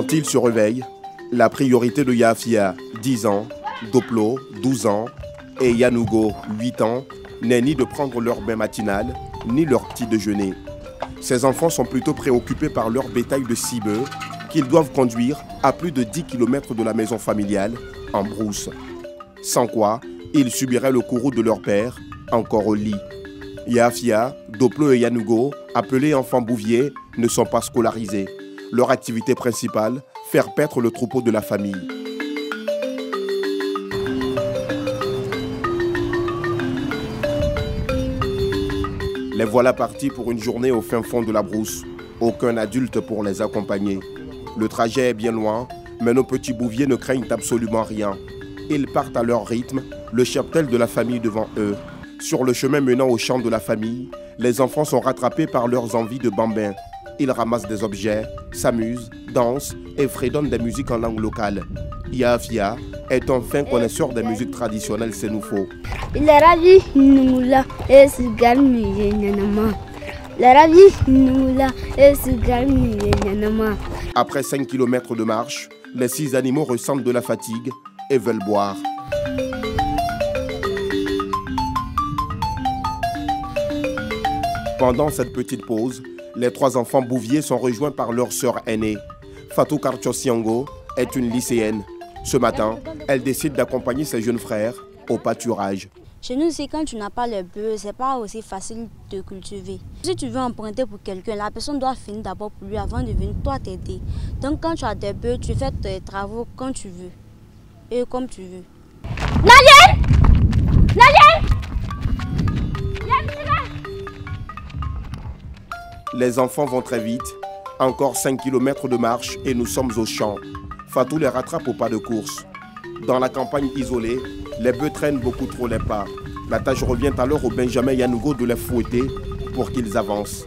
Quand ils se réveillent, la priorité de Yafia, 10 ans, Doplo, 12 ans, et Yanougo, 8 ans, n'est ni de prendre leur bain matinal, ni leur petit déjeuner. Ces enfants sont plutôt préoccupés par leur bétail de 6 bœufs qu'ils doivent conduire à plus de 10 km de la maison familiale, en brousse. Sans quoi, ils subiraient le courroux de leur père, encore au lit. Yafia, Doplo et Yanougo, appelés enfants bouviers, ne sont pas scolarisés. Leur activité principale, faire paître le troupeau de la famille. Les voilà partis pour une journée au fin fond de la brousse. Aucun adulte pour les accompagner. Le trajet est bien loin, mais nos petits bouviers ne craignent absolument rien. Ils partent à leur rythme, le cheptel de la famille devant eux. Sur le chemin menant au champ de la famille, les enfants sont rattrapés par leurs envies de bambins. Ils ramassent des objets, s'amusent, dansent et fredonnent des musiques en langue locale. Yafia est un fin connaisseur des musiques traditionnelles sénoufo. Après 5 km de marche, les 6 animaux ressentent de la fatigue et veulent boire. Pendant cette petite pause, les 3 enfants bouviers sont rejoints par leur sœur aînée. Fatou Karchosiango est une lycéenne. Ce matin, elle décide d'accompagner ses jeunes frères au pâturage. Chez nous, c'est quand tu n'as pas le bœuf, c'est pas aussi facile de cultiver. Si tu veux emprunter pour quelqu'un, la personne doit finir d'abord pour lui avant de venir toi t'aider. Donc quand tu as des bœufs, tu fais tes travaux quand tu veux et comme tu veux. Nadienne! Les enfants vont très vite. Encore 5 km de marche et nous sommes au champ. Fatou les rattrape au pas de course. Dans la campagne isolée, les bœufs traînent beaucoup trop les pas. La tâche revient alors au Benjamin Yanougo de les fouetter pour qu'ils avancent.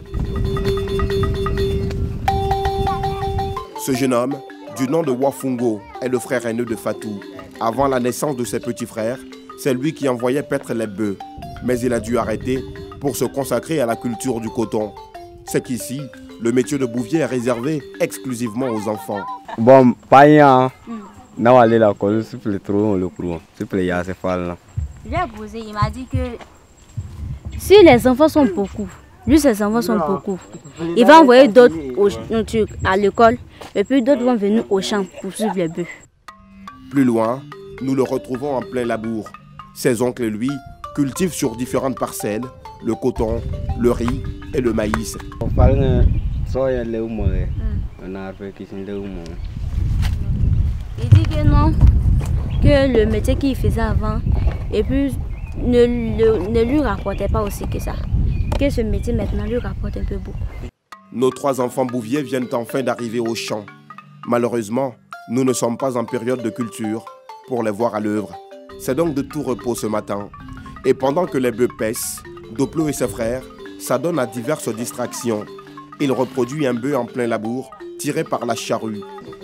Ce jeune homme, du nom de Wafungo, est le frère aîné de Fatou. Avant la naissance de ses petits frères, c'est lui qui envoyait paître les bœufs. Mais il a dû arrêter pour se consacrer à la culture du coton. C'est qu'ici, le métier de bouvier est réservé exclusivement aux enfants. Bon, pas rien. Non, aller là, quand je suis trop le courant, c'est plus ya c'est fall. J'ai posé, il m'a dit que si les enfants sont beaucoup, lui ses enfants sont beaucoup, il va envoyer d'autres à l'école et puis d'autres vont venir au champ pour suivre les bœufs. Plus loin, nous le retrouvons en plein labour. Ses oncles, lui, cultivent sur différentes parcelles le coton, le riz et le maïs. Il dit que non, que le métier qu'il faisait avant et puis ne lui rapportait pas aussi que ça. Que ce métier maintenant lui rapporte un peu beaucoup. Nos 3 enfants bouviers viennent enfin d'arriver au champ. Malheureusement, nous ne sommes pas en période de culture pour les voir à l'œuvre. C'est donc de tout repos ce matin. Et pendant que les bœufs paissent, Doplo et ses frères s'adonnent à diverses distractions. Il reproduit un bœuf en plein labour, tiré par la charrue.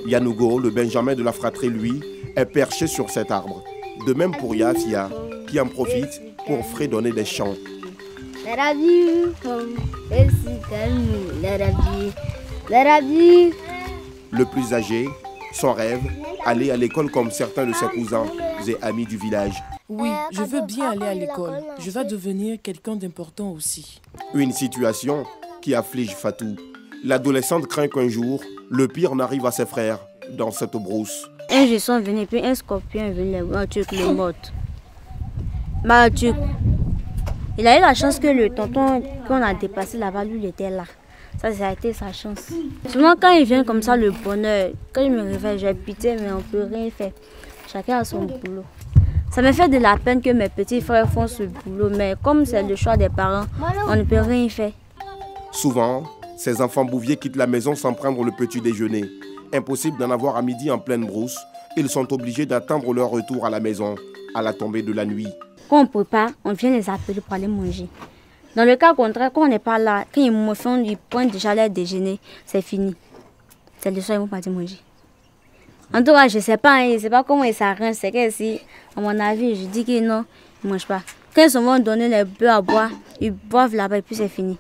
Yanougo, le Benjamin de la fratrie, lui, est perché sur cet arbre. De même pour Yafia, qui en profite pour fredonner des chants. Le plus âgé, son rêve, aller à l'école comme certains de ses cousins et amis du village. Oui, je veux bien aller à l'école. Je vais devenir quelqu'un d'important aussi. Une situation qui afflige Fatou. L'adolescente craint qu'un jour, le pire n'arrive à ses frères dans cette brousse. Un jour, ils sont venus, puis un scorpion est venu le mort. Il a eu la chance que le tonton qu'on a dépassé là-bas, lui, il était là. Ça a été sa chance. Souvent, quand il vient comme ça, le bonheur, quand il me réveille, j'ai pitié, mais on ne peut rien faire. Chacun a son boulot. Ça me fait de la peine que mes petits frères font ce boulot, mais comme c'est le choix des parents, on ne peut rien faire. Souvent, ces enfants bouviers quittent la maison sans prendre le petit déjeuner. Impossible d'en avoir à midi en pleine brousse. Ils sont obligés d'attendre leur retour à la maison, à la tombée de la nuit. Quand on prépare, on vient les appeler pour aller manger. Dans le cas contraire, quand on n'est pas là, quand ils me font, ils pointent déjà leur déjeuner, c'est fini. C'est le soir, ils vont partir manger. En tout cas, je ne sais pas, comment ils s'arrangent. C'est que si, à mon avis, je dis que non, ils ne mangent pas. Quand ils se vont donner les bœufs à boire, ils boivent là-bas et puis c'est fini.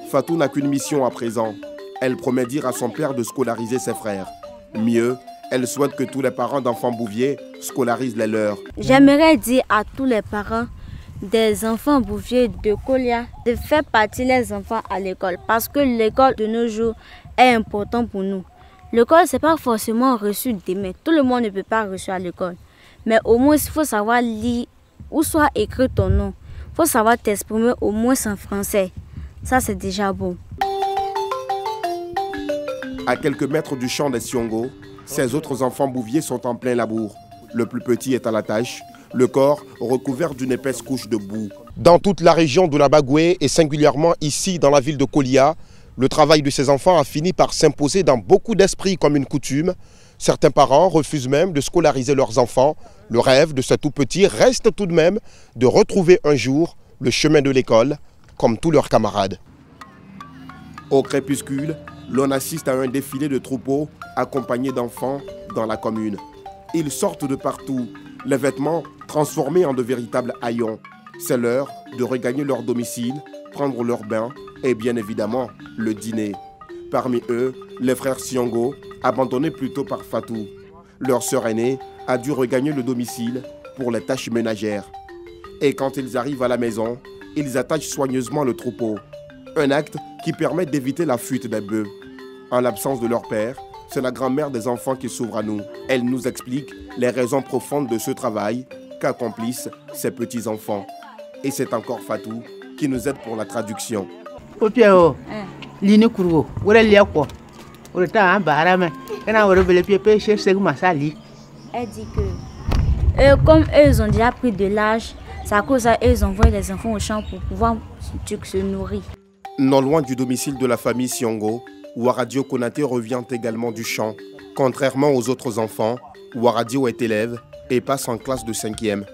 Fatou n'a qu'une mission à présent, Elle promet dire à son père de scolariser ses frères. Mieux, elle souhaite que tous les parents d'enfants bouviers scolarisent les leurs. J'aimerais dire à tous les parents des enfants bouviers de Kolia de faire partir les enfants à l'école parce que l'école de nos jours est importante pour nous. L'école, ce n'est pas forcément reçu demain. Tout le monde ne peut pas reçu à l'école. Mais au moins, il faut savoir lire ou soit écrire ton nom. Il faut savoir t'exprimer au moins en français. Ça, c'est déjà bon. À quelques mètres du champ des Siongo, ces autres enfants bouviers sont en plein labour. Le plus petit est à la tâche, le corps recouvert d'une épaisse couche de boue. Dans toute la région de la Bagoué et singulièrement ici dans la ville de Kolia, le travail de ces enfants a fini par s'imposer dans beaucoup d'esprits comme une coutume. Certains parents refusent même de scolariser leurs enfants. Le rêve de ces tout-petits reste tout de même de retrouver un jour le chemin de l'école comme tous leurs camarades. Au crépuscule, l'on assiste à un défilé de troupeaux accompagnés d'enfants dans la commune. Ils sortent de partout, les vêtements transformés en de véritables haillons. C'est l'heure de regagner leur domicile, prendre leur bain et bien évidemment le dîner. Parmi eux, les frères Siongo, abandonnés plus tôt par Fatou. Leur sœur aînée a dû regagner le domicile pour les tâches ménagères. Et quand ils arrivent à la maison, ils attachent soigneusement le troupeau. Un acte qui permet d'éviter la fuite des bœufs. En l'absence de leur père, c'est la grand-mère des enfants qui s'ouvre à nous. Elle nous explique les raisons profondes de ce travail qu'accomplissent ces petits-enfants. Et c'est encore Fatou qui nous aide pour la traduction. Elle dit que comme eux ont déjà pris de l'âge, c'est à cause ça ils envoient les enfants au champ pour pouvoir se nourrir. Non loin du domicile de la famille Siongo, Waradio Konaté revient également du champ. Contrairement aux autres enfants, Waradio est élève et passe en classe de 5e.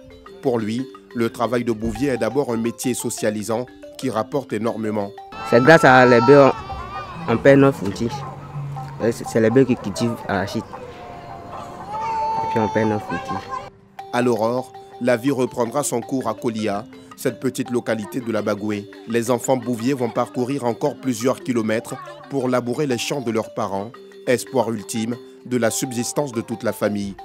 Pour lui, le travail de bouvier est d'abord un métier socialisant qui rapporte énormément. C'est grâce à les bœufs on paie 9 outils. C'est les bœufs qui cultivent l'arachide. Et puis on paie 9 outils. À l'aurore, la vie reprendra son cours à Kolia, cette petite localité de la Bagoué. Les enfants bouviers vont parcourir encore plusieurs kilomètres pour labourer les champs de leurs parents, espoir ultime de la subsistance de toute la famille.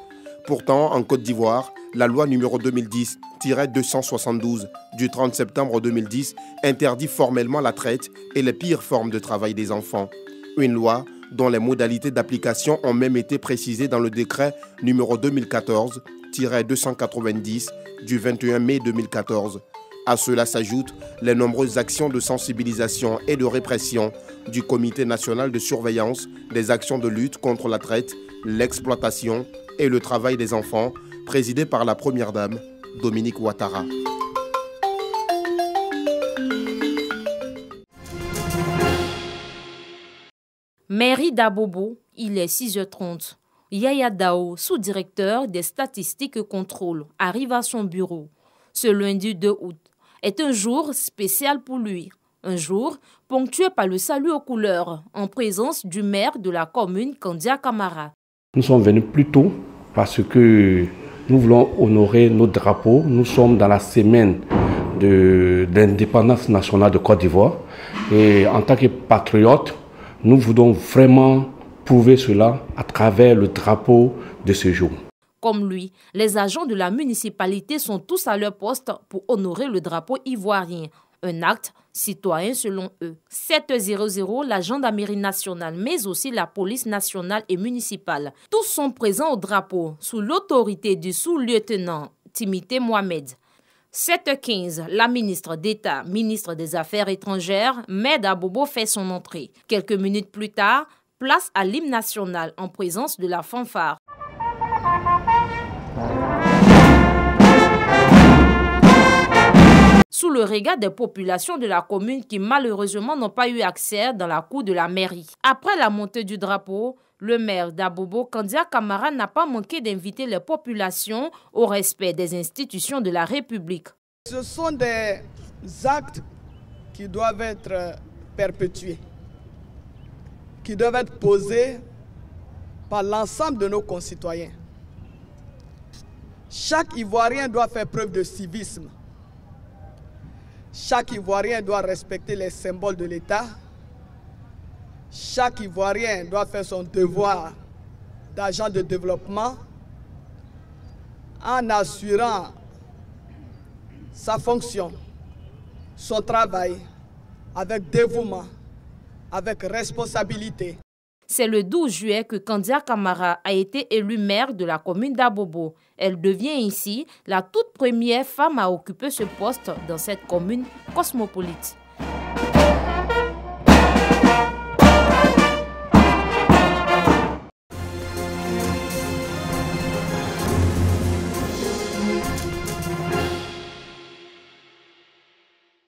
Pourtant, en Côte d'Ivoire, la loi numéro 2010-272 du 30 septembre 2010 interdit formellement la traite et les pires formes de travail des enfants. Une loi dont les modalités d'application ont même été précisées dans le décret numéro 2014-290 du 21 mai 2014. À cela s'ajoutent les nombreuses actions de sensibilisation et de répression du Comité national de surveillance des actions de lutte contre la traite, l'exploitation et le travail des enfants, présidé par la première dame, Dominique Ouattara. Mairie d'Abobo, il est 6h30. Yaya Dao, sous-directeur des statistiques et contrôle, arrive à son bureau. Ce lundi 2 août est un jour spécial pour lui. Un jour ponctué par le salut aux couleurs en présence du maire de la commune, Kandia Camara. Nous sommes venus plus tôt parce que nous voulons honorer nos drapeaux. Nous sommes dans la semaine d'indépendance nationale de Côte d'Ivoire. Et en tant que patriotes, nous voulons vraiment prouver cela à travers le drapeau de ce jour. Comme lui, les agents de la municipalité sont tous à leur poste pour honorer le drapeau ivoirien. Un acte citoyen selon eux. 7h00, la gendarmerie nationale, mais aussi la police nationale et municipale. Tous sont présents au drapeau sous l'autorité du sous-lieutenant Timité Mohamed. 7h15, la ministre d'État, ministre des Affaires étrangères, Med Abobo fait son entrée. Quelques minutes plus tard, place à l'hymne national en présence de la fanfare. Sous le regard des populations de la commune qui malheureusement n'ont pas eu accès dans la cour de la mairie. Après la montée du drapeau, le maire d'Abobo, Kandia Camara, n'a pas manqué d'inviter les populations au respect des institutions de la République. Ce sont des actes qui doivent être perpétués, qui doivent être posés par l'ensemble de nos concitoyens. Chaque Ivoirien doit faire preuve de civisme. Chaque Ivoirien doit respecter les symboles de l'État. chaque Ivoirien doit faire son devoir d'agent de développement en assurant sa fonction, son travail avec dévouement, avec responsabilité. C'est le 12 juillet que Kandia Camara a été élue maire de la commune d'Abobo. Elle devient ainsi la toute première femme à occuper ce poste dans cette commune cosmopolite.